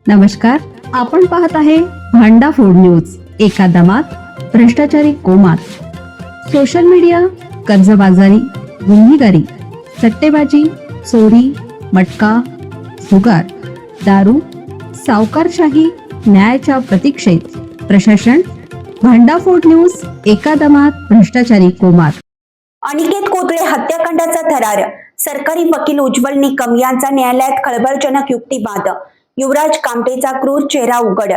नमस्कार, आपण पाहत आहे भांडा फोड न्यूज. एका दमात भ्रष्टाचारी कोमात. सोशल मीडिया, कर्जबाजारी, गुन्हेगारी, सट्टेबाजी, चोरी, मटका, जुगार, दारू, सावकारशाही, न्यायाच्या प्रतीक्षेत प्रशासन. भांडाफोड न्यूज. एका दमात भ्रष्टाचारी कोमात. अनिकेत कोथळे हत्याकांडाचा थरार. सरकारी वकील उज्ज्वल निकम यांचा न्यायालयात खळबळजनक युक्तिवाद. युवराज कामटेचा क्रूर चेहरा उघड.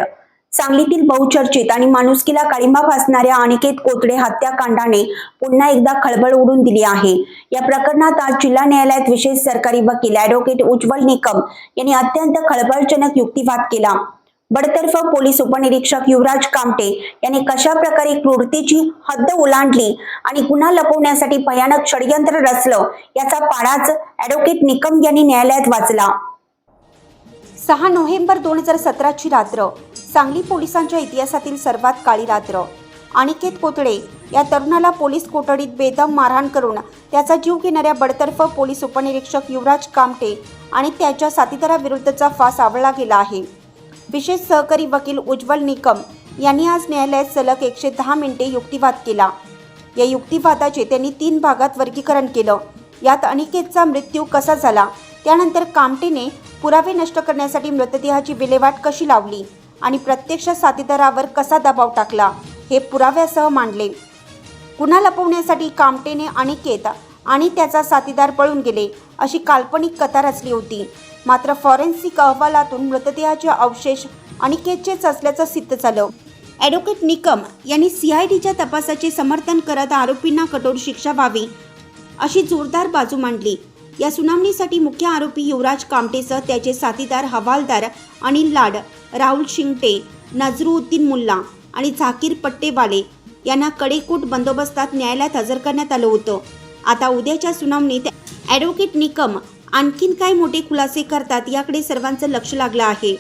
सांगलीतील बहुचर्चित आणि माणुसकीला काळिंबा फासणाऱ्या अनिकेत कोथळे हत्याकांडाने पुन्हा एकदा खळबळ उडून दिली आहे. या प्रकरणात आज जिल्हा न्यायालयात विशेष सरकारी वकील ॲडव्होकेट उज्ज्वल निकम यांनी अत्यंत खळबळजनक युक्तिवाद केला. बडतर्फ पोलीस उपनिरीक्षक युवराज कामटे यांनी कशा प्रकारे क्रूरतेची हद्द ओलांडली आणि गुन्हा लपवण्यासाठी भयानक षडयंत्र रचलं याचा पाडाच ॲडव्होकेट निकम यांनी न्यायालयात वाचला. 6 नोव्हेंबर 2017 ची रात्र सांगली पोलिसांच्या इतिहासातील सर्वात काळी रात्र. अनिकेत कोथळे या तरुणाला पोलीस कोठडीत बेदम मारहाण करून त्याचा जीव घेणाऱ्या बडतर्फ पोलीस उपनिरीक्षक युवराज कामटे आणि त्याच्या साथीदाराविरुद्धचा फास आवळला गेला आहे. विशेष सहकारी वकील उज्ज्वल निकम यांनी आज न्यायालयात सलग 110 मिनिटे युक्तिवाद केला. या युक्तिवादाचे त्यांनी 3 भागात वर्गीकरण केलं. यात अनिकेतचा मृत्यू कसा झाला, त्यानंतर कामटेने पुरावे नष्ट करण्यासाठी मृतदेहाची विल्हेवाट कशी लावली आणि प्रत्यक्ष साथीदारावर कसा दबाव टाकला हे पुराव्यासह मांडले. गुन्हा लपवण्यासाठी कामटेने अनिकेत आणि त्याचा साथीदार पळून गेले अशी काल्पनिक कथा रचली होती. मात्र फॉरेन्सिक अहवालातून मृतदेहाचे अवशेष अनिकेतचेच असल्याचं सिद्ध झालं. ॲडव्होकेट निकम यांनी CIDच्या तपासाचे समर्थन करत आरोपींना कठोर शिक्षा व्हावी अशी जोरदार बाजू मांडली. या सुनावणीसाठी मुख्य आरोपी युवराज कामटेसह त्याचे साथीदार हवालदार अनिल लाड, राहुल शिंगटे, नजरुद्दीन मुल्ला आणि झाकीर पट्टेवाले यांना कडेकोट बंदोबस्तात न्यायालयात हजर करण्यात आलं होतं. आता उद्याच्या सुनावणीत ॲडव्होकेट निकम आणखीन काय मोठे खुलासे करतात याकडे सर्वांचं लक्ष लागलं आहे.